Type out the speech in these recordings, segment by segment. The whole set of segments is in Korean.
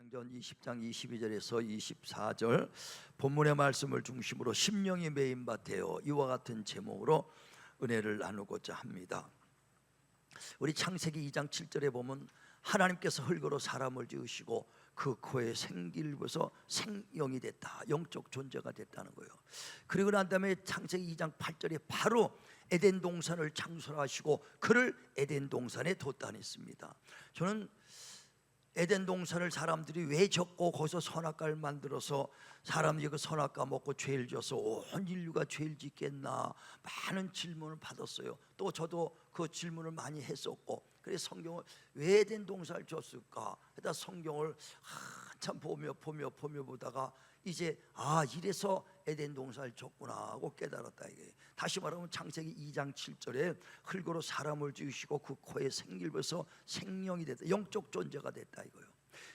사도행전 20장 22절에서 24절 본문의 말씀을 중심으로 심령이 메인밭되어 이와 같은 제목으로 은혜를 나누고자 합니다. 우리 창세기 2장 7절에 보면 하나님께서 흙으로 사람을 지으시고 그 코에 생기를 부어서 생명이 됐다, 영적 존재가 됐다는 거예요. 그리고 난 다음에 창세기 2장 8절에 바로 에덴 동산을 창설하시고 그를 에덴 동산에 뒀다 했습니다. 저는 에덴 동산을 사람들이 왜 졌고 거기서 선악과를 만들어서 사람들이 그 선악과 먹고 죄를 져서 온 인류가 죄를 짓겠나 많은 질문을 받았어요. 또 저도 그 질문을 많이 했었고, 그래서 성경을 왜 에덴 동산을 졌을까 하다 성경을 한참 보며 보다가 이제 이래서 에덴 동산을 졌구나 하고 깨달았다 이게. 다시 말하면 창세기 2장 7절에 흙으로 사람을 지으시고 그 코에 생기를 부어서 생명이 됐다, 영적 존재가 됐다 이거예요.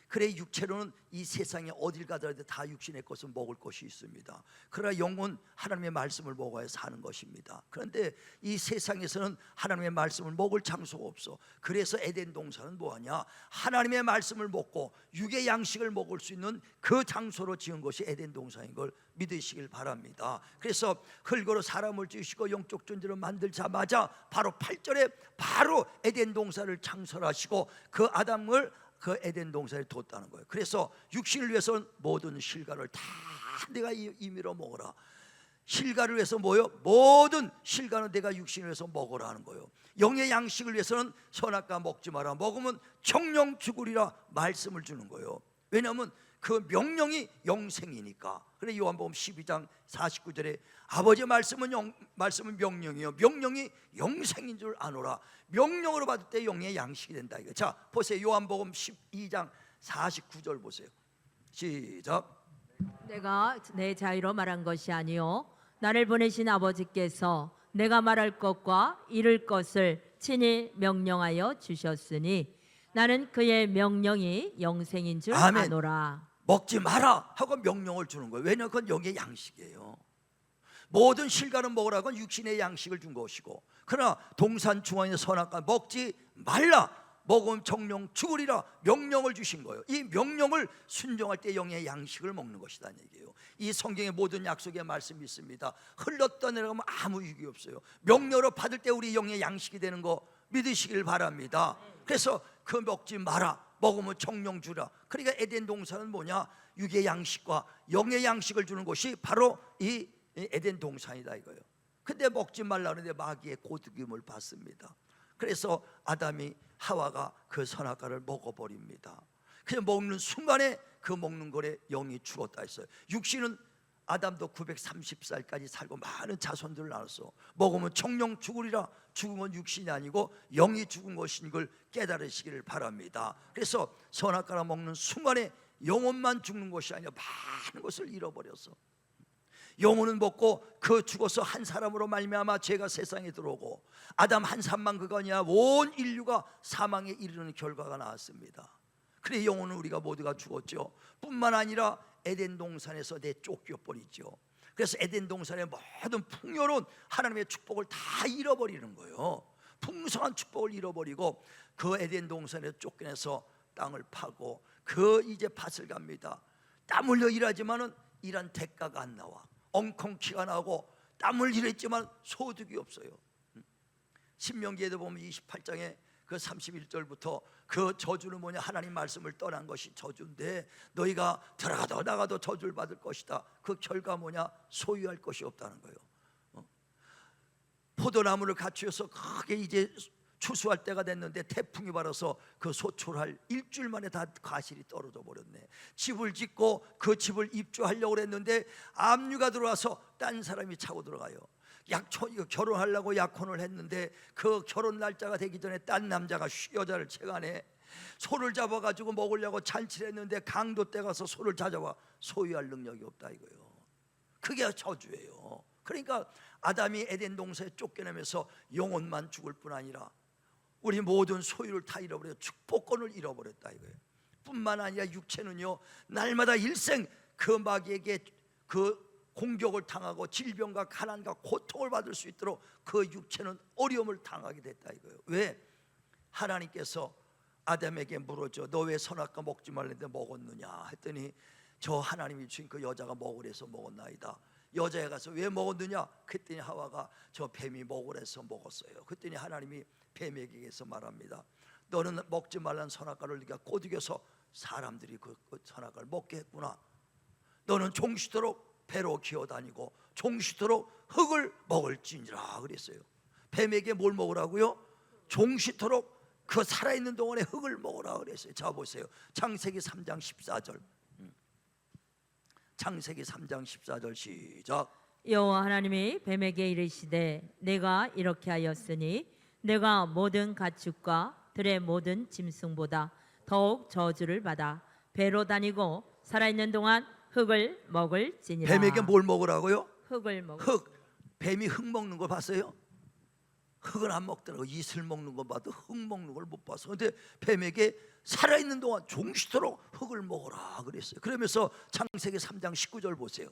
그래 육체로는 이 세상에 어딜 가더라도 다 육신의 것은 먹을 것이 있습니다. 그러나 영은 하나님의 말씀을 먹어야 사는 것입니다. 그런데 이 세상에서는 하나님의 말씀을 먹을 장소가 없어. 그래서 에덴 동산은 뭐하냐, 하나님의 말씀을 먹고 육의 양식을 먹을 수 있는 그 장소로 지은 것이 에덴 동산인 걸 믿으시길 바랍니다. 그래서 흙으로 사람을 지으시고 영적 존재로 만들자마자 바로 8절에 바로 에덴 동산을 창설하시고 그 아담을 그 에덴 동산에 뒀다는 거예요. 그래서 육신을 위해서는 모든 실과를 다 내가 임의로 먹어라. 실과를 위해서 뭐요? 모든 실과는 내가 육신을 위해서 먹으라 하는 거예요. 영의 양식을 위해서는 선악과 먹지 마라. 먹으면 정령 죽으리라 말씀을 주는 거예요. 왜냐하면 그 명령이 영생이니까. 그래 요한복음 12장 49절에 아버지의 말씀은 명령이요 명령이 영생인 줄 아노라. 명령으로 받을 때 영의 양식이 된다 이거. 자 보세요, 요한복음 12장 49절 보세요. 시작. 내가 내 자유로 말한 것이 아니요 나를 보내신 아버지께서 내가 말할 것과 이룰 것을 친히 명령하여 주셨으니 나는 그의 명령이 영생인 줄 아멘. 아노라. 먹지 마라 하고 명령을 주는 거예요. 왜냐하면 그건 영의 양식이에요. 모든 실과는 먹으라고 육신의 양식을 준 것이고, 그러나 동산 중앙의 선악과 먹지 말라, 먹으면 정령 죽으리라 명령을 주신 거예요. 이 명령을 순종할 때 영의 양식을 먹는 것이라는 얘기예요. 이 성경의 모든 약속의 말씀이 있습니다. 흘렀다 내려가면 아무 유익이 없어요. 명령으로 받을 때 우리 영의 양식이 되는 거 믿으시길 바랍니다. 그래서 그 먹지 마라, 먹으면 정령 주라. 그러니까 에덴 동산은 뭐냐, 육의 양식과 영의 양식을 주는 것이 바로 이 에덴 동산이다 이거예요. 근데 먹지 말라 하는데 마귀의 고드김을 받습니다. 그래서 아담이 하와가 그 선악과를 먹어버립니다. 그냥 먹는 순간에 그 먹는 거에 영이 죽었다 했어요. 육신은 아담도 930살까지 살고 많은 자손들을 낳았어. 먹으면 정령 죽으리라. 죽으면 육신이 아니고 영이 죽은 것인 걸 깨달으시기를 바랍니다. 그래서 선악과를 먹는 순간에 영혼만 죽는 것이 아니라 많은 것을 잃어버렸어. 영혼은 먹고 그 죽어서 한 사람으로 말미암아 죄가 세상에 들어오고 아담 한 사람만 그가 아니라 온 인류가 사망에 이르는 결과가 나왔습니다. 그래 영혼은 우리가 모두가 죽었죠. 뿐만 아니라 에덴 동산에서 내쫓겨버리죠. 그래서 에덴 동산의 모든 풍요로운 하나님의 축복을 다 잃어버리는 거예요. 풍성한 축복을 잃어버리고 그 에덴 동산에 쫓겨내서 땅을 파고 그 이제 밭을 갑니다. 땀 흘려 일하지만은 일한 대가가 안 나와. 엉컹키가 나고 땀을 일했지만 소득이 없어요. 신명기에도 보면 28장에 그 31절부터 그 저주는 뭐냐, 하나님 말씀을 떠난 것이 저주인데 너희가 들어가도 나가도 저주를 받을 것이다. 그 결과 뭐냐, 소유할 것이 없다는 거예요. 포도나무를 갖추어서 크게 이제 추수할 때가 됐는데 태풍이 불어서 그 소출할 일주일 만에 다 과실이 떨어져 버렸네. 집을 짓고 그 집을 입주하려고 했는데 압류가 들어와서 딴 사람이 차고 들어가요. 결혼하려고 약혼을 했는데 그 결혼 날짜가 되기 전에 딴 남자가 여자를 채가네. 소를 잡아가지고 먹으려고 잔치를 했는데 강도 때 가서 소를 찾아와 소유할 능력이 없다 이거예요. 그게 저주예요. 그러니까 아담이 에덴 동산에 쫓겨나면서 영혼만 죽을 뿐 아니라 우리 모든 소유를 다 잃어버려 축복권을 잃어버렸다 이거예요. 뿐만 아니라 육체는요 날마다 일생 그 마귀에게 그 공격을 당하고 질병과 가난과 고통을 받을 수 있도록 그 육체는 어려움을 당하게 됐다 이거예요. 왜? 하나님께서 아담에게 물었죠. 너 왜 선악과 먹지 말랬는데 먹었느냐 했더니 저 하나님이 주신 그 여자가 먹으래서 먹었나이다. 여자에 가서 왜 먹었느냐 그랬더니 하와가 저 뱀이 먹으래서 먹었어요. 그랬더니 하나님이 뱀에게서 말합니다. 너는 먹지 말란 선악과를 네가 꼬드겨서 사람들이 그 선악과를 먹게 했구나. 너는 종시도록 배로 기어다니고 종시도록 흙을 먹을지니라 그랬어요. 뱀에게 뭘 먹으라고요? 종시도록 그 살아있는 동안에 흙을 먹으라 그랬어요. 자 보세요. 창세기 3장 14절. 창세기 3장 14절 시작. 여호와 하나님이 뱀에게 이르시되 내가 이렇게 하였으니 내가 모든 가축과 들의 모든 짐승보다 더욱 저주를 받아 배로 다니고 살아있는 동안 흙을 먹을지니라. 뱀에게 뭘 먹으라고요? 흙을 먹을. 흙. 뱀이 흙 먹는 거 봤어요? 흙을 안 먹더라고. 이슬 먹는 거 봐도 흙 먹는 걸 못 봤어. 근데 뱀에게 살아있는 동안 종시도록 흙을 먹어라 그랬어요. 그러면서 창세기 3장 19절 보세요.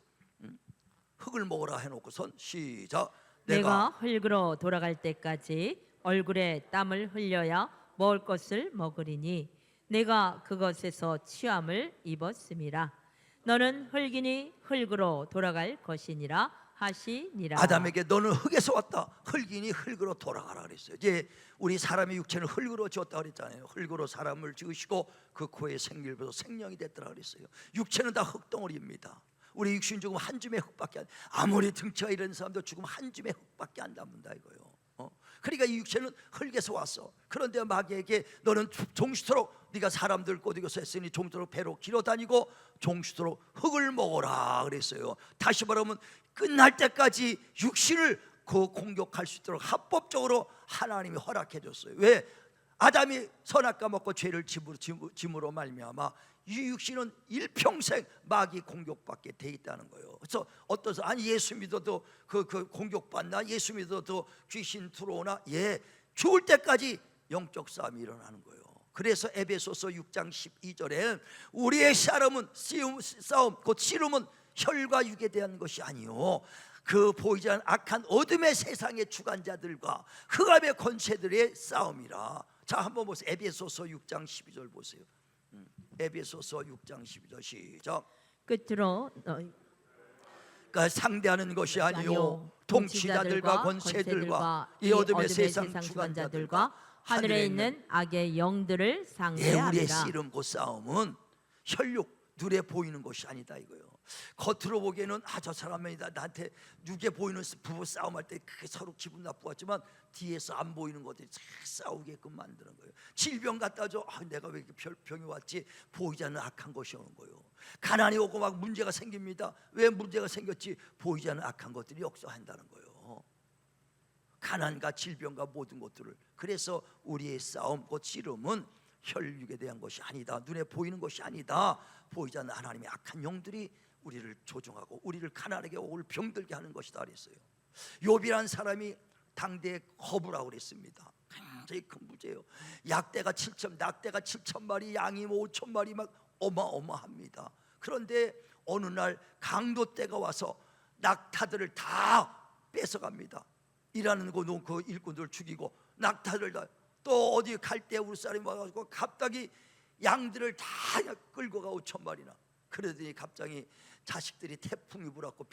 흙을 먹어라 해놓고선 시작. 내가 흙으로 돌아갈 때까지 얼굴에 땀을 흘려야 먹을 것을 먹으리니 내가 그것에서 취함을 입었음이라. 너는 흙이니 흙으로 돌아갈 것이니라 하시니라. 아담에게 너는 흙에서 왔다. 흙이니 흙으로 돌아가라 그랬어요. 이제 우리 사람의 육체는 흙으로 지었다 그랬잖아요. 흙으로 사람을 지으시고 그 코에 생기를 부어서 생명이 됐더라 그랬어요. 육체는 다 흙덩어리입니다. 우리 육신 죽으면 한 줌의 흙밖에 안, 아무리 등치가 이런 사람도 죽으면 한 줌의 흙밖에 안 남는다 이거요. 그러니까 이 육체는 흙에서 왔어. 그런데 마귀에게 너는 종시토록 네가 사람들 꼬드겨서 했으니 종시토록 배로 길어다니고 종시토록 흙을 먹어라 그랬어요. 다시 말하면 끝날 때까지 육신을 그 공격할 수 있도록 합법적으로 하나님이 허락해 줬어요. 왜? 아담이 선악과 먹고 죄를 짐으로 말미암아 이 육신은 일평생 마귀 공격받게 돼 있다는 거예요. 그래서 어떤 사람 아니 예수 믿어도 그 공격받나? 예수 믿어도 귀신 들어오나? 예, 죽을 때까지 영적 싸움이 일어나는 거예요. 그래서 에베소서 6장 12절에 우리의 싸움은 곧 씨름은 혈과 육에 대한 것이 아니요 그 보이지 않는 악한 어둠의 세상의 주관자들과 흑암의 권세들의 싸움이라. 자 한번 보세요. 에베소서 6장 12절 보세요. 에베소서 6장 12절 시작. 끝으로 그러니까 상대하는 것이 아니요 통치자들과 권세들과 이 어둠의 세상 주관자들과 하늘에 있는 악의 영들을 상대하리라. 우리의 씨름 그 싸움은 혈육 눈에 보이는 것이 아니다 이거요. 겉으로 보기에는 저 사람이 나한테 눈에 보이는 부부 싸움할 때 그게 서로 기분 나쁘고 같지만 뒤에서 안 보이는 것들이 싸우게끔 만드는 거예요. 질병 갖다 줘. 내가 왜 이렇게 병이 왔지? 보이지 않는 악한 것이 오는 거예요. 가난이 오고 막 문제가 생깁니다. 왜 문제가 생겼지? 보이지 않는 악한 것들이 역사한다는 거예요. 가난과 질병과 모든 것들을. 그래서 우리의 싸움 곧 씨름은 혈육에 대한 것이 아니다. 눈에 보이는 것이 아니다. 보이지 않는 하나님의 악한 영들이 우리를 조종하고 우리를 가난하게 오고 병들게 하는 것이다 그랬어요. 욥이란 사람이 당대의 거부라고 그랬습니다. 굉장히 큰 부재예요. 낙대가 7,000마리, 양이 5,000마리 막 어마어마합니다. 그런데 어느 날 강도 때가 와서 낙타들을 다 뺏어갑니다. 일하는 그 일꾼들 죽이고 낙타들 다 또 어디 갈 때 우리 사람이 와가지고 갑자기 양들을 다 끌고 가 5,000마리나. 그러더니 갑자기 자식들이 태풍이 불었고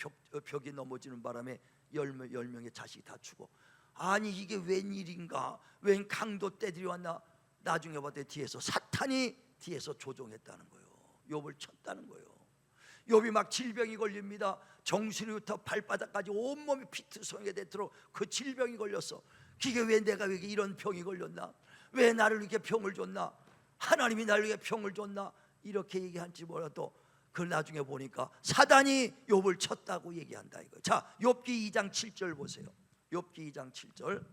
벽이 넘어지는 바람에 10명의 자식이 다 죽어. 아니 이게 웬일인가? 웬 강도 떼들이 왔나? 나중에 봤더니 뒤에서 사탄이 뒤에서 조종했다는 거예요. 욥을 쳤다는 거예요. 욥이 막 질병이 걸립니다. 정수리부터 발바닥까지 온몸이 피투성이가 되도록 그 질병이 걸렸어. 그게 왜 내가 왜 이런 병이 걸렸나? 왜 나를 이렇게 병을 줬나? 하나님이 나를 이렇게 병을 줬나? 이렇게 얘기할지 몰라도 그 나중에 보니까 사단이 욥을 쳤다고 얘기한다 이거. 자, 욥기 2장 7절 보세요. 욥기 2장 7절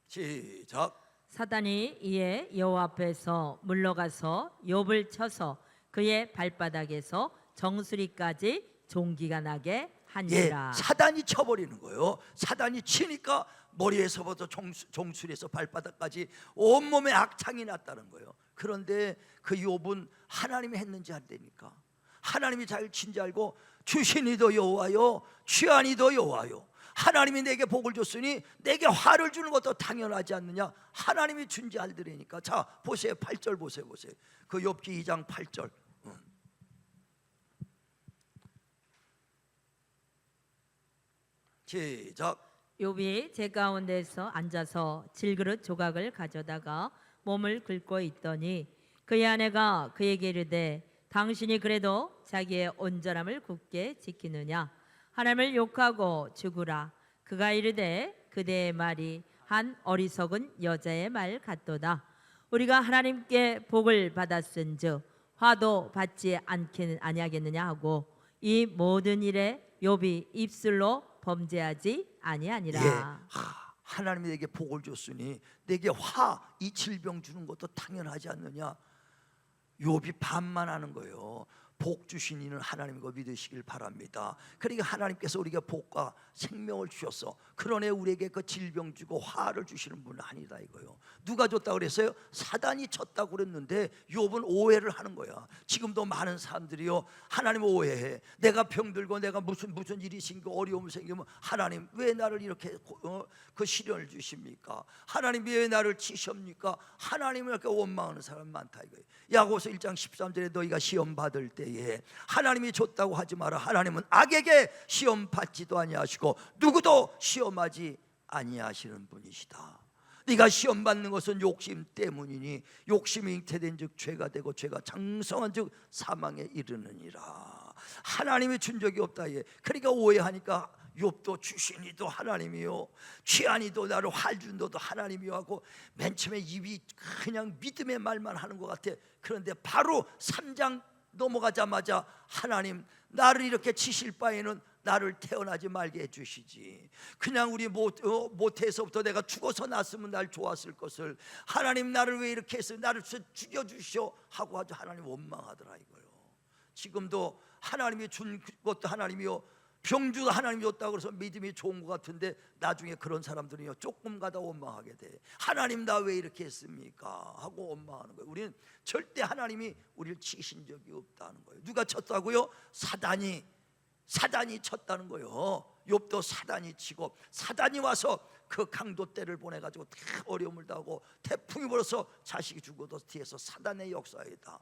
시작. 사단이 이에 여호와 앞에서 물러가서 욥을 쳐서 그의 발바닥에서 정수리까지 종기가 나게 하니라. 사단이 쳐버리는 거예요. 사단이 치니까 머리에서부터 종수리에서 발바닥까지 온몸에 악창이 났다는 거예요. 그런데 그 욥은 하나님이 했는지 안 되니까 하나님이 잘 친지 알고 주신이도 여호와요 취하니도 여호와요 하나님이 내게 복을 줬으니 내게 화를 주는 것도 당연하지 않느냐. 하나님이 준지 알더라니까. 자 보세요, 8절 보세요. 그 욥기 2장 8절. 시작. 욥이 제 가운데서 앉아서 질그릇 조각을 가져다가 몸을 긁고 있더니 그의 아내가 그에게 이르되 당신이 그래도 자기의 온전함을 굳게 지키느냐. 하나님을 욕하고 죽으라. 그가 이르되 그대의 말이 한 어리석은 여자의 말 같도다. 우리가 하나님께 복을 받았은즉 화도 받지 아니하겠느냐 하고 이 모든 일에 욥이 입술로 범죄하지 아니하니라. 예. 하나님이 내게 복을 줬으니 내게 이 질병 주는 것도 당연하지 않느냐. 욥이 반만하는 거예요. 복 주신 이는 하나님이고 믿으시길 바랍니다. 그러니까 하나님께서 우리에게 복과 생명을 주셔서 그러네 우리에게 그 질병 주고 화를 주시는 분은 아니다 이거요. 누가 줬다고 그랬어요? 사단이 쳤다고 그랬는데 욥은 오해를 하는 거야. 지금도 많은 사람들이요 하나님을 오해해. 내가 병들고 내가 무슨 일이 생기고 어려움이 생기면 하나님 왜 나를 이렇게 그 시련을 주십니까? 하나님 왜 나를 치십니까? 하나님을 이렇게 원망하는 사람 많다 이거예요. 야고보서 1장 13절에 너희가 시험 받을 때 하나님이 줬다고 하지 마라. 하나님은 악에게 시험 받지도 아니하시고 누구도 시험하지 아니하시는 분이시다. 네가 시험 받는 것은 욕심 때문이니 욕심이 잉태된즉 죄가 되고 죄가 장성한즉 사망에 이르느니라. 하나님이 준 적이 없다. 그러니까 오해하니까 욥도 주신이도 하나님이요 취한이도 나를 활준도도 하나님이요 하고 맨 처음에 입이 그냥 믿음의 말만 하는 것 같아. 그런데 바로 3장 넘어가자마자 하나님 나를 이렇게 치실 바에는 나를 태어나지 말게 해주시지. 그냥 우리 모태에서부터 내가 죽어서 났으면 날 좋았을 것을 하나님 나를 왜 이렇게 해서 나를 죽여주시오 하고 아주 하나님 원망하더라 이거요. 지금도 하나님이 준 것도 하나님이요 병주도 하나님이 줬다고 그래서 믿음이 좋은 것 같은데 나중에 그런 사람들은요 조금 가다 원망하게 돼. 하나님 나 왜 이렇게 했습니까? 하고 원망하는 거예요. 우리는 절대 하나님이 우리를 치신 적이 없다는 거예요. 누가 쳤다고요? 사단이 쳤다는 거예요. 욥도 사단이 치고 사단이 와서 그 강도 때를 보내가지고 다 어려움을 당하고 태풍이 불어서 자식이 죽어도 뒤에서 사단의 역사이다.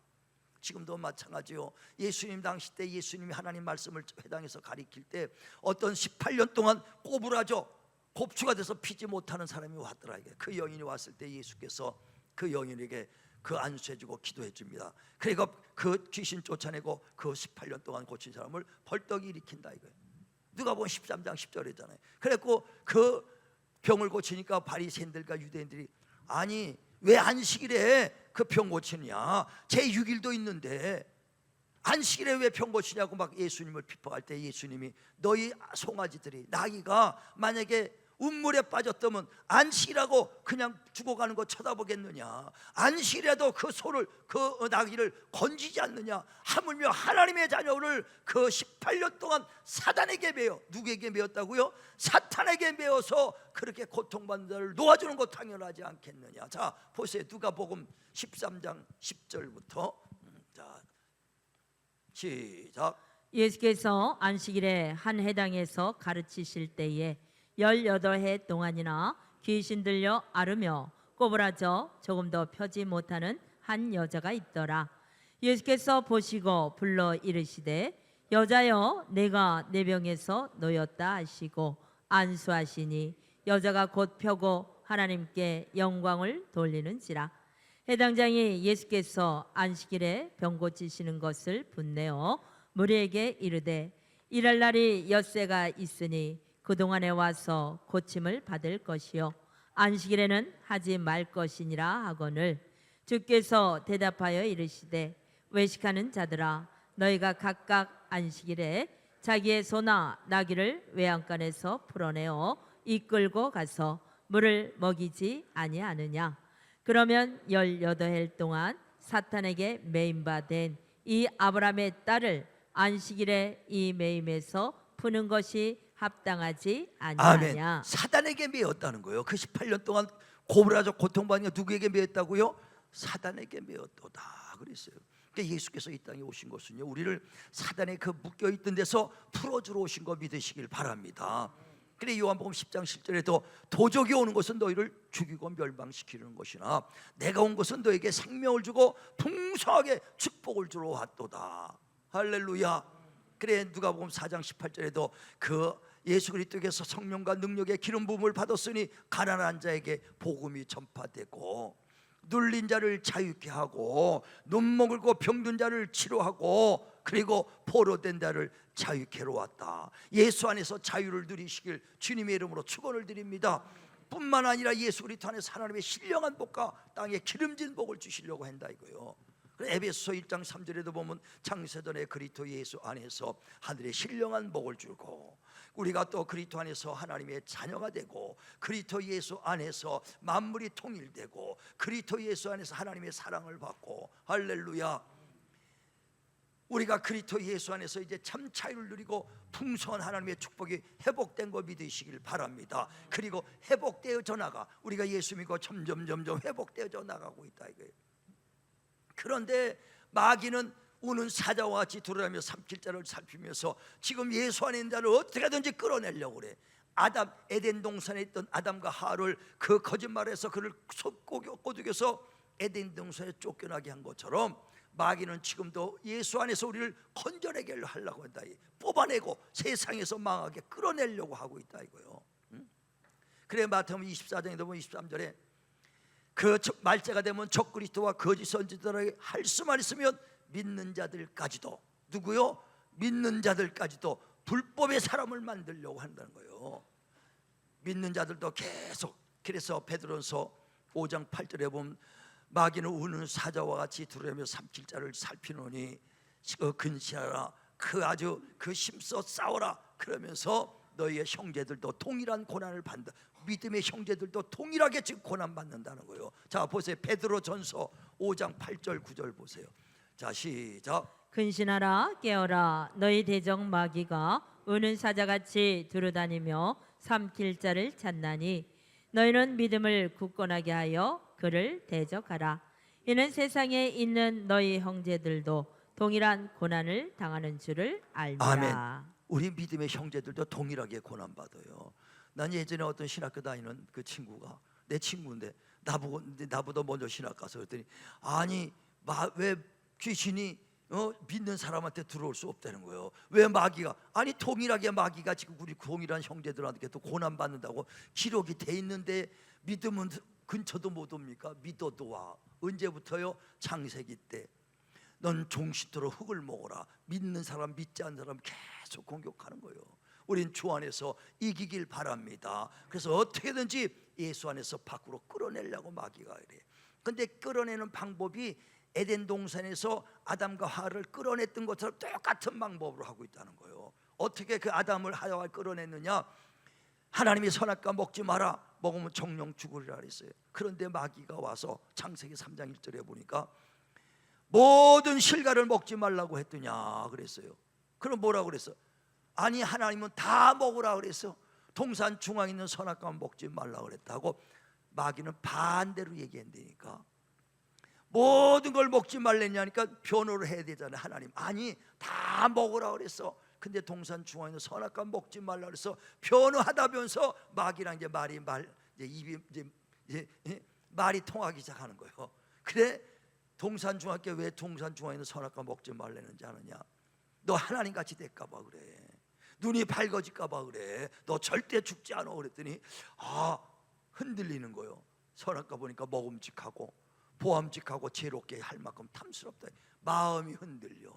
지금도 마찬가지요. 예수님 당시 때 예수님이 하나님 말씀을 회당에서 가리킬 때 어떤 18년 동안 꼬부라져 곱추가 돼서 피지 못하는 사람이 왔더라. 그 여인이 왔을 때 예수께서 그 여인에게 그 안수해주고 기도해줍니다. 그리고 그 귀신 쫓아내고 그 18년 동안 고친 사람을 벌떡 일으킨다 이거예요. 누가복음 13장 10절이잖아요. 그래갖고 그 병을 고치니까 바리새인들과 유대인들이 아니 왜 안식일에 그 병 고치냐? 제6일도 있는데 안식일에 왜 병 고치냐고 막 예수님을 비판할 때 예수님이 너희 송아지들이 나귀가 만약에 운물에 빠졌다면 안식이라고 그냥 죽어가는 거 쳐다보겠느냐? 안식이라도 그 소를 그 나귀를 건지지 않느냐? 하물며 하나님의 자녀를 그 18년 동안 사단에게 매어 누구에게 매었다고요? 사탄에게 매어서 그렇게 고통받는 자를 놓아주는 거 당연하지 않겠느냐? 자 보세요. 누가복음 13장 10절부터 자 시작. 예수께서 안식일에 한 회당에서 가르치실 때에 18해 동안이나 귀신 들려 앓으며 꼬부라져 조금도 펴지 못하는 한 여자가 있더라. 예수께서 보시고 불러 이르시되 여자여 내가 내 병에서 놓였다 하시고 안수하시니 여자가 곧 펴고 하나님께 영광을 돌리는지라. 해당장이 예수께서 안식일에 병 고치시는 것을 분내어 무리에게 이르되 일할 날이 엿새가 있으니 그동안에 와서 고침을 받을 것이요 안식일에는 하지 말 것이니라 하거늘 주께서 대답하여 이르시되 외식하는 자들아 너희가 각각 안식일에 자기의 소나 나귀를 외양간에서 풀어내어 이끌고 가서 물을 먹이지 아니하느냐. 그러면 18해 동안 사탄에게 매임받은 이 아브라함의 딸을 안식일에 이 매임에서 푸는 것이 합당하지 아니하냐. 아멘. 사단에게 매였다는 거예요. 그 18년 동안 고부라져 고통받는 게 누구에게 매였다고요? 사단에게 매였도다 그랬어요. 그러니까 예수께서 이 땅에 오신 것은요 우리를 사단의 그 묶여있던 데서 풀어주러 오신 거 믿으시길 바랍니다. 그래 요한복음 10장 7절에도 도적이 오는 것은 너희를 죽이고 멸망시키는 것이나 내가 온 것은 너에게 생명을 주고 풍성하게 축복을 주러 왔도다. 할렐루야. 그래 누가복음 4장 18절에도 그 예수 그리스도께서 성령과 능력의 기름 부음을 받았으니 가난한 자에게 복음이 전파되고 눌린 자를 자유케 하고 눈목을고 병든 자를 치료하고 그리고 포로된 자를 자유케 하러 왔다. 예수 안에서 자유를 누리시길 주님의 이름으로 축원을 드립니다. 뿐만 아니라 예수 그리스도 안에서 하나님의 신령한 복과 땅에 기름진 복을 주시려고 한다 이거요. 에베소서 1장 3절에도 보면 창세전에 그리스도 예수 안에서 하늘의 신령한 복을 주고 우리가 또 그리스도 안에서 하나님의 자녀가 되고 그리스도 예수 안에서 만물이 통일되고 그리스도 예수 안에서 하나님의 사랑을 받고 할렐루야. 우리가 그리스도 예수 안에서 이제 참 자유를 누리고 풍성한 하나님의 축복이 회복된 거 믿으시길 바랍니다. 그리고 회복되어져 나가 우리가 예수 믿고 점점 회복되어져 나가고 있다 이거예요. 그런데 마귀는 우는 사자와 같이 돌아다니며 삼킬자를 살피면서 지금 예수 안에 있는 자를 어떻게든지 끌어내려고 그래. 아담 에덴 동산에 있던 아담과 하와를 그 거짓말에서 그를 꼬드겨서 에덴 동산에 쫓겨나게 한 것처럼 마귀는 지금도 예수 안에서 우리를 건져내게 하려고 한다. 뽑아내고 세상에서 망하게 끌어내려고 하고 있다 이거요. 그래 마태복음 24장에 보면 23절에 그 말세가 되면 적그리스도와 거짓 선지자들에게 할 수만 있으면 믿는 자들까지도 누구요? 믿는 자들까지도 불법의 사람을 만들려고 한다는 거예요. 믿는 자들도 계속. 그래서 베드로전서 5장 8절에 보면 마귀는 우는 사자와 같이 두려며 삼킬 자를 살피노니 근시하라 그 힘써 싸워라 그러면서 너희의 형제들도 동일한 고난을 받는다. 믿음의 형제들도 동일하게 지금 고난 받는다는 거예요. 자 보세요. 베드로전서 5장 8절 9절 보세요. 자 시작. 근신하라 깨어라 너희 대적 마귀가 우는 사자같이 두루다니며 삼킬 자를 찾나니 너희는 믿음을 굳건하게 하여 그를 대적하라. 이는 세상에 있는 너희 형제들도 동일한 고난을 당하는 줄을 알미라. 아멘. 우리 믿음의 형제들도 동일하게 고난 받아요. 난 예전에 어떤 신학교 다니는 그 친구가 내 친구인데 나보다 먼저 신학 가서 그랬더니 아니 왜 귀신이 믿는 사람한테 들어올 수 없다는 거예요. 왜 마귀가 아니 동일하게 마귀가 지금 우리 동일한 형제들한테 또 고난 받는다고 기록이 돼 있는데 믿음은 근처도 못 옵니까? 믿어도 와. 언제부터요? 창세기 때. 넌 종식토록 흙을 먹어라. 믿는 사람 믿지 않는 사람 계속 공격하는 거예요. 우린 주 안에서 이기길 바랍니다. 그래서 어떻게든지 예수 안에서 밖으로 끌어내려고 마귀가 그래. 근데 끌어내는 방법이 에덴 동산에서 아담과 하와를 끌어냈던 것처럼 똑같은 방법으로 하고 있다는 거예요. 어떻게 그 아담을 하와를 끌어냈느냐? 하나님이 선악과 먹지 마라. 먹으면 정령 죽으리라 그랬어요. 그런데 마귀가 와서 창세기 3장 1절에 보니까 모든 실과를 먹지 말라고 했더냐 그랬어요. 그럼 뭐라고 그랬어? 아니 하나님은 다 먹으라 그랬어. 동산 중앙에 있는 선악과 먹지 말라고 그랬다고 마귀는 반대로 얘기한다니까. 모든 걸 먹지 말랬냐니까 변호를 해야 되잖아요. 하나님 아니 다 먹으라 그랬어. 근데 동산 중앙에 있는 선악과 먹지 말라 그래서 변호하다면서 마귀랑 이제 말이 통하기 시작하는 거예요. 그래 동산 중앙에 왜 동산 중앙에 있는 선악과 먹지 말라는지 아느냐? 너 하나님 같이 될까봐 그래. 눈이 밝아질까봐 그래. 너 절대 죽지 않아 그랬더니 흔들리는 거예요. 선악과 보니까 먹음직하고 보암직하고 지혜롭게 할 만큼 탐스럽다. 마음이 흔들려.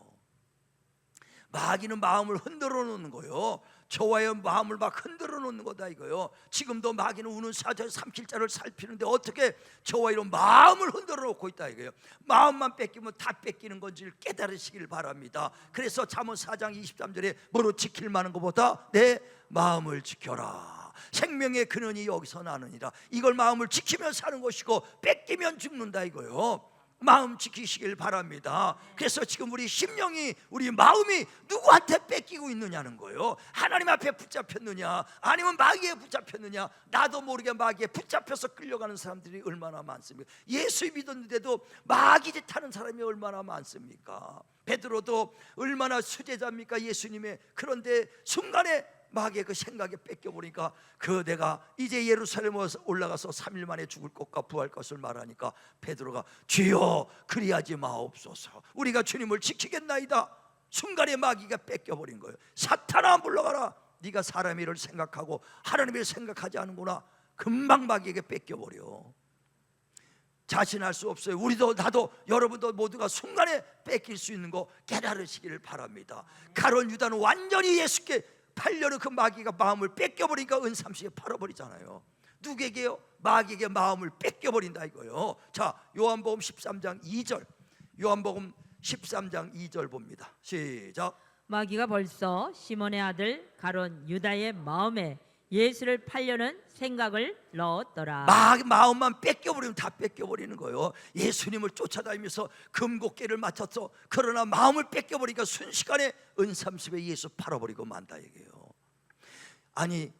마귀는 마음을 흔들어 놓는 거예요. 저와의 마음을 막 흔들어 놓는 거다 이거요. 지금도 마귀는 우는 사자 삼킬 자를 살피는데 어떻게 저와 이런 마음을 흔들어 놓고 있다 이거예요. 마음만 뺏기면 다 뺏기는 건지를 깨달으시길 바랍니다. 그래서 잠언 4장 23절에 뭐로 지킬 만한 것보다 내 마음을 지켜라. 생명의 근원이 여기서 나느니라. 이걸 마음을 지키면 사는 것이고 뺏기면 죽는다 이거요. 마음 지키시길 바랍니다. 그래서 지금 우리 심령이 우리 마음이 누구한테 뺏기고 있느냐는 거예요. 하나님 앞에 붙잡혔느냐 아니면 마귀에 붙잡혔느냐. 나도 모르게 마귀에 붙잡혀서 끌려가는 사람들이 얼마나 많습니까? 예수 믿었는데도 마귀 짓 하는 사람이 얼마나 많습니까? 베드로도 얼마나 수제자입니까 예수님의. 그런데 순간에 마귀의 그 생각에 뺏겨버리니까 그 내가 이제 예루살렘에 올라가서 3일 만에 죽을 것과 부활 것을 말하니까 베드로가 주여 그리하지 마옵소서, 우리가 주님을 지키겠나이다. 순간에 마귀가 뺏겨버린 거예요. 사탄아 물러가라, 네가 사람의 일을 생각하고 하나님의 일을 생각하지 않는구나. 금방 마귀에게 뺏겨버려. 자신할 수 없어요. 우리도 나도 여러분도 모두가 순간에 뺏길 수 있는 거 깨달으시기를 바랍니다. 가룟 유다는 완전히 예수께 팔려는 그 마귀가 마음을 뺏겨버리니까 은삼시에 팔아버리잖아요. 누구에게요? 마귀에게 마음을 뺏겨버린다 이거예요. 자, 요한복음 13장 2절, 요한복음 13장 2절 봅니다. 시작. 마귀가 벌써 시몬의 아들 가룟 유다의 마음에 예수를 팔려는 생각을 넣었더라. 마음만 뺏겨버리면 다 뺏겨버리는 거예요. 예수님을 쫓아다니면서 금고개를 맞췄어. 그러나 마음을 뺏겨버리니까 순식간에 은삼십에 예수 팔아버리고 만다 얘기예요. 아니,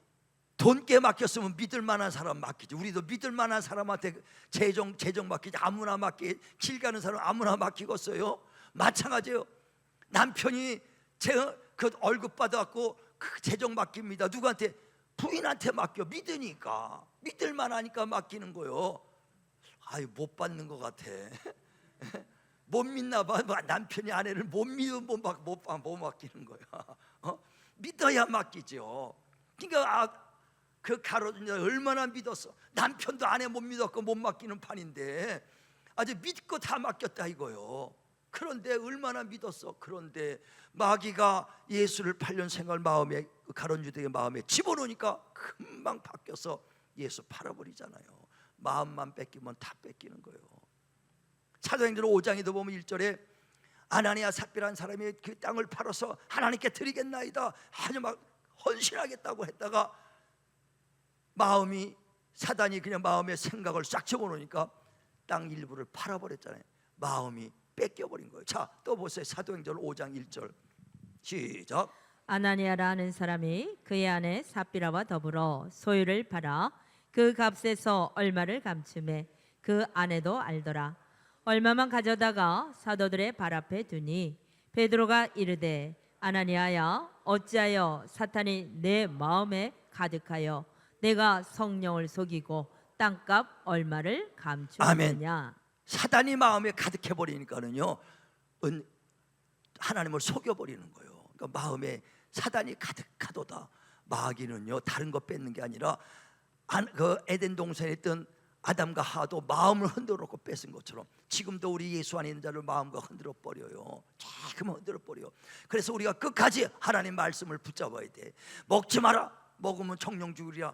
돈께 맡겼으면 믿을 만한 사람 맡기지. 우리도 믿을 만한 사람한테 재정 맡기지. 아무나 길 가는 사람 아무나 맡기겠어요? 마찬가지예요. 남편이 그 월급 받아갖고 그 재정 맡깁니다. 누구한테? 부인한테 맡겨. 믿으니까, 믿을 만하니까 맡기는 거요. 아유, 못 받는 것 같아. 못 믿나 봐. 남편이 아내를 못 믿으면 못 맡기는 거야. 믿어야 맡기죠. 그러니까 그 가룟 유다 얼마나 믿었어. 남편도 아내 못 믿었고 못 맡기는 판인데 아주 믿고 다 맡겼다 이거요. 그런데 얼마나 믿었어. 그런데 마귀가 예수를 팔려는 생각을 마음에, 가룟 유다의 마음에 집어넣으니까 금방 바뀌어서 예수 팔아버리잖아요. 마음만 뺏기면 다 뺏기는 거예요. 사도행전 5장에도 보면 1절에 아나니아 삽비라는 사람이 그 땅을 팔아서 하나님께 드리겠나이다 아주 막 헌신하겠다고 했다가 마음이, 사단이 그냥 마음의 생각을 싹 집어넣으니까 땅 일부를 팔아버렸잖아요. 마음이 뺏겨버린 거예요. 자, 또 보세요. 사도행전 5장 1절 시작. 아나니아라는 사람이 그의 아내 삽비라와 더불어 소유를 팔아 그 값에서 얼마를 감춤해 그 아내도 알더라. 얼마만 가져다가 사도들의 발 앞에 두니 베드로가 이르되 아나니아야, 어찌하여 사탄이 내 마음에 가득하여 내가 성령을 속이고 땅값 얼마를 감추느냐. 사단이 마음에 가득해 버리니까는요, 하나님을 속여버리는 거예요. 그러니까 마음에 사단이 가득하도다. 마귀는요, 다른 거 뺏는 게 아니라 그 에덴 동산에 있던 아담과 하도 마음을 흔들어 놓고 뺏은 것처럼 지금도 우리 예수 안에 있는 자를 마음과 흔들어 버려요. 조금 흔들어 버려요. 그래서 우리가 끝까지 하나님 말씀을 붙잡아야 돼. 먹지 마라. 먹으면 청령 죽으리라.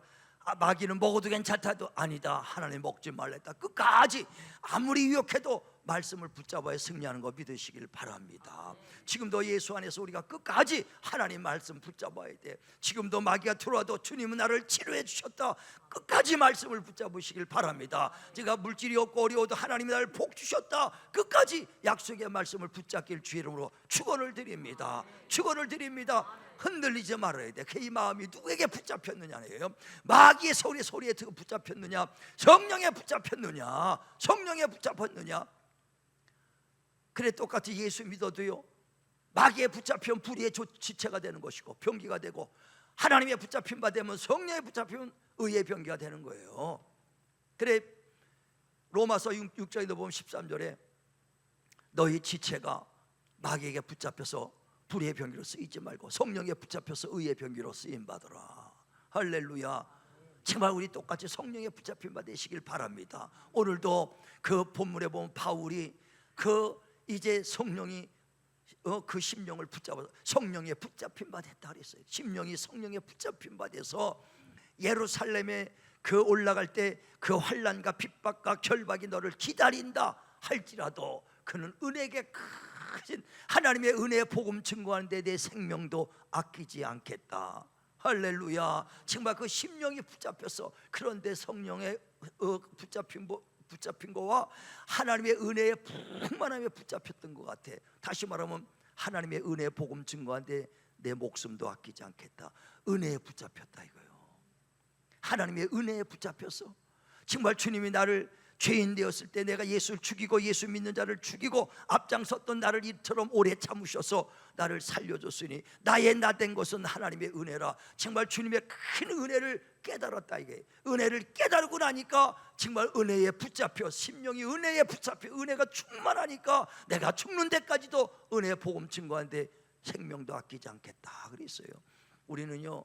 마귀는 먹어도 괜찮다도 아니다. 하나님 먹지 말랬다. 끝까지 아무리 유혹해도 말씀을 붙잡아야 승리하는 거 믿으시길 바랍니다. 지금도 예수 안에서 우리가 끝까지 하나님 말씀 붙잡아야 돼. 지금도 마귀가 들어와도 주님은 나를 치료해 주셨다. 끝까지 말씀을 붙잡으시길 바랍니다. 제가 물질이 없고 어려워도 하나님이 나를 복 주셨다. 끝까지 약속의 말씀을 붙잡길 주의 이름으로 축원을 드립니다. 축원을 드립니다. 흔들리지 말아야 돼. 그 이 마음이 누구에게 붙잡혔느냐예요. 마귀의 소리에 붙잡혔느냐, 성령에 붙잡혔느냐, 성령에 붙잡혔느냐. 그래, 똑같이 예수 믿어도요, 마귀에 붙잡히면 불의의 지체가 되는 것이고 병기가 되고, 하나님에 붙잡힌 바 되면, 성령에 붙잡히면 의의 병기가 되는 거예요. 그래, 로마서 6장에도 보면 13절에 너희 지체가 마귀에게 붙잡혀서 불의의 병기로 쓰이지 말고 성령에 붙잡혀서 의의 병기로 쓰임 받으라. 할렐루야. 정말 우리 똑같이 성령에 붙잡힌 바 되시길 바랍니다. 오늘도 그 본문에 보면 바울이 그 이제 성령이 그 심령을 붙잡아서 성령에 붙잡힌 바 됐다 그랬어요. 심령이 성령에 붙잡힌 바 돼서 예루살렘에 그 올라갈 때 그 환난과 핍박과 결박이 너를 기다린다 할지라도 그는 은혜에 크신 하나님의 은혜의 복음 증거하는데 내 생명도 아끼지 않겠다. 할렐루야. 정말 그 심령이 붙잡혀서, 그런데 성령에 붙잡힌 거와 하나님의 은혜의 풍만함에 붙잡혔던 것 같아. 다시 말하면 하나님의 은혜의 복음 증거하는데 내 목숨도 아끼지 않겠다. 은혜에 붙잡혔다 이거예요. 하나님의 은혜에 붙잡혔어. 정말 주님이 나를 죄인 되었을 때 내가 예수를 죽이고 예수 믿는 자를 죽이고 앞장섰던 나를 이처럼 오래 참으셔서 나를 살려줬으니 나의 나 된 것은 하나님의 은혜라. 정말 주님의 큰 은혜를 깨달았다. 이게 은혜를 깨달고 나니까 정말 은혜에 붙잡혀 심령이 은혜에 붙잡혀 은혜가 충만하니까 내가 죽는 데까지도 은혜의 복음 증거하는데 생명도 아끼지 않겠다 그랬어요. 우리는요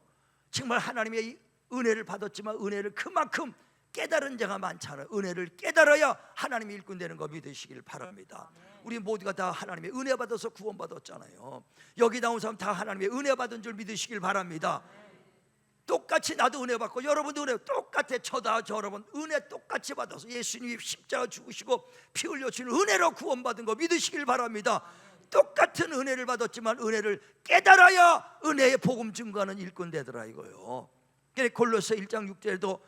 정말 하나님의 이 은혜를 받았지만 은혜를 그만큼 깨달은 자가 많잖아요. 은혜를 깨달아야 하나님의 일꾼 되는 거 믿으시길 바랍니다. 우리 모두가 다 하나님의 은혜 받아서 구원받았잖아요. 여기 나온 사람 다 하나님의 은혜 받은 줄 믿으시길 바랍니다. 똑같이 나도 은혜 받고 여러분도 은혜 똑같아. 저다 여러분 은혜 똑같이 받아서 예수님이 십자가 죽으시고 피 흘려 주는 은혜로 구원받은 거 믿으시길 바랍니다. 똑같은 은혜를 받았지만 은혜를 깨달아야 은혜의 복음 증거하는 일꾼 되더라 이거요. 골로새 1장 6절에도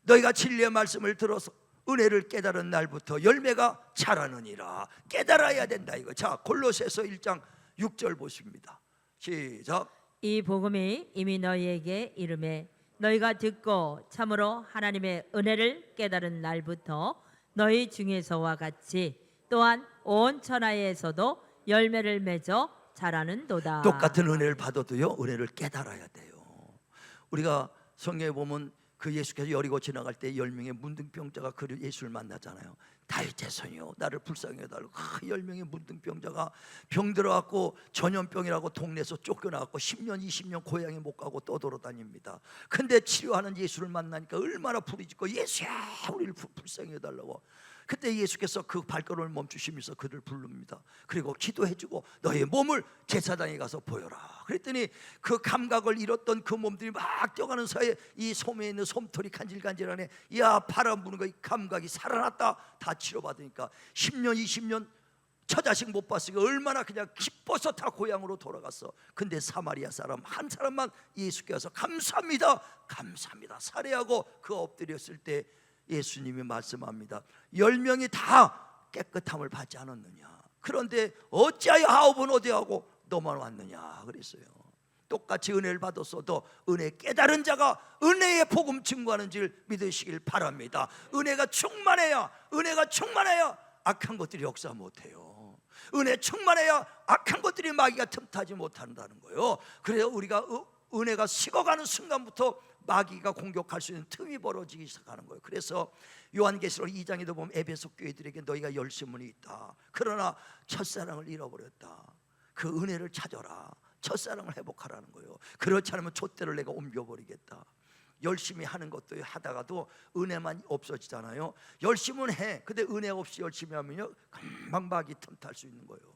너희가 진리의 말씀을 들어서 은혜를 깨달은 날부터 열매가 자라느니라. 깨달아야 된다 이거. 자, 골로새서 1장 6절 보십니다. 시작. 이 복음이 이미 너희에게 이르매 너희가 듣고 참으로 하나님의 은혜를 깨달은 날부터 너희 중에서와 같이 또한 온 천하에서도 열매를 맺어 자라는도다. 똑같은 은혜를 받아도요 은혜를 깨달아야 돼요. 우리가 성경에 보면 그 예수께서 여리고 지나갈 때 10명의 문둥병자가 그 예수를 만나잖아요. 다윗의 손이요 나를 불쌍히 해달라고. 10명의 문둥병자가 병 들어갖고 전염병이라고 동네에서 쫓겨나갖고 10년 20년 고향에 못 가고 떠돌아다닙니다. 근데 치료하는 예수를 만나니까 얼마나 부르짖고 예수야 우리를 불쌍히 해달라고. 그때 예수께서 그 발걸음을 멈추시면서 그를 부릅니다. 그리고 기도해주고 너의 몸을 제사장에 가서 보여라. 그랬더니 그 감각을 잃었던 그 몸들이 막 뛰어가는 사이에 이 솜에 있는 솜털이 간질간질하네. 야 바람 부는 거 감각이 살아났다. 다 치료받으니까 10년 20년 처자식 못 봤으니까 얼마나 그냥 기뻐서 다 고향으로 돌아갔어. 근데 사마리아 사람 한 사람만 예수께서 감사합니다 감사합니다 살해하고 그 엎드렸을 때 예수님이 말씀합니다. 10명이 다 깨끗함을 받지 않았느냐. 그런데 어찌하여 9은 어디하고 너만 왔느냐 그랬어요. 똑같이 은혜를 받았어도 은혜 깨달은 자가 은혜의 복음 증거하는 줄 믿으시길 바랍니다. 은혜가 충만해야 악한 것들이 역사 못해요. 은혜 충만해야 악한 것들이 마귀가 틈타지 못한다는 거예요. 그래서 우리가 은혜가 식어가는 순간부터 마귀가 공격할 수 있는 틈이 벌어지기 시작하는 거예요. 그래서 요한계시록 2장에도 보면 에베소 교회들에게 너희가 열심문이 있다. 그러나 첫사랑을 잃어버렸다. 그 은혜를 찾아라. 첫사랑을 회복하라는 거예요. 그렇지 않으면 촛대를 내가 옮겨버리겠다. 열심히 하는 것도 하다가도 은혜만 없어지잖아요. 열심은 해. 근데 은혜 없이 열심히 하면요 금방 마귀 틈탈 수 있는 거예요.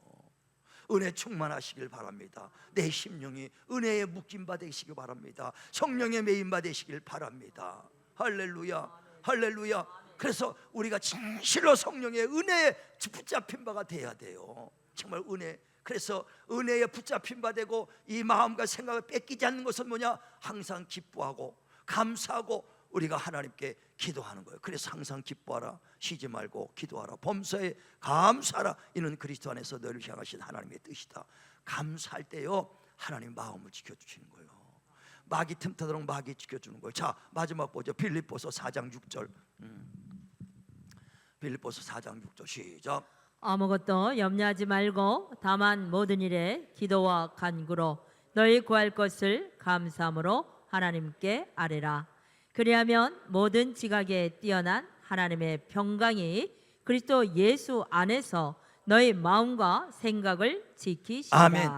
은혜 충만하시길 바랍니다. 내 심령이 은혜에 묶임바 되시길 바랍니다. 성령의 메인바 되시길 바랍니다. 할렐루야 할렐루야. 그래서 우리가 진실로 성령의 은혜에 붙잡힌 바가 돼야 돼요. 정말 은혜. 그래서 은혜에 붙잡힌 바 되고 이 마음과 생각을 뺏기지 않는 것은 뭐냐? 항상 기뻐하고 감사하고 우리가 하나님께 기도하는 거예요. 그래서 항상 기뻐하라, 쉬지 말고 기도하라, 범사에 감사하라. 이는 그리스도 안에서 너를 향하신 하나님의 뜻이다. 감사할 때요 하나님 마음을 지켜주시는 거예요. 마귀 틈타도록 마귀 지켜주는 거예요. 자 마지막 보죠. 빌립보서 4장 6절. 빌립보서 4장 6절 시작. 아무것도 염려하지 말고 다만 모든 일에 기도와 간구로 너희 구할 것을 감사함으로 하나님께 아뢰라. 그리하면 모든 지각에 뛰어난 하나님의 평강이 그리스도 예수 안에서 너희 마음과 생각을 지키시라. 아멘.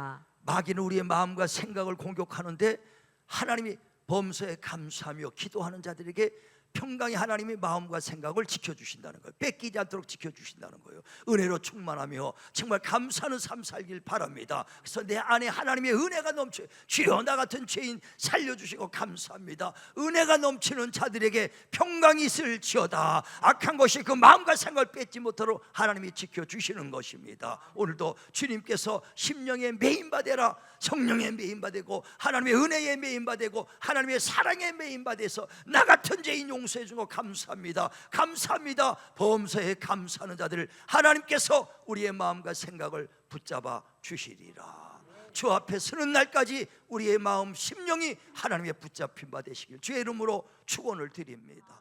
마귀는 우리의 마음과 생각을 공격하는데 하나님이 범사에 감사하며 기도하는 자들에게 평강이 하나님의 마음과 생각을 지켜주신다는 거예요. 뺏기지 않도록 지켜주신다는 거예요. 은혜로 충만하며 정말 감사하는 삶 살길 바랍니다. 그래서 내 안에 하나님의 은혜가 넘쳐요. 주여 나 같은 죄인 살려주시고 감사합니다. 은혜가 넘치는 자들에게 평강이 있을지어다. 악한 것이 그 마음과 생각을 뺏지 못하도록 하나님이 지켜주시는 것입니다. 오늘도 주님께서 심령의 메인바되라, 성령의 메인바되고 하나님의 은혜의 메인바되고 하나님의 사랑의 메인바돼서 나 같은 죄인 용서해 주고 감사합니다. 감사합니다. 범사에 감사하는 자들을 하나님께서 우리의 마음과 생각을 붙잡아 주시리라. 주 앞에 서는 날까지 우리의 마음 심령이 하나님의 붙잡힌 바 되시길 주의 이름으로 축원을 드립니다.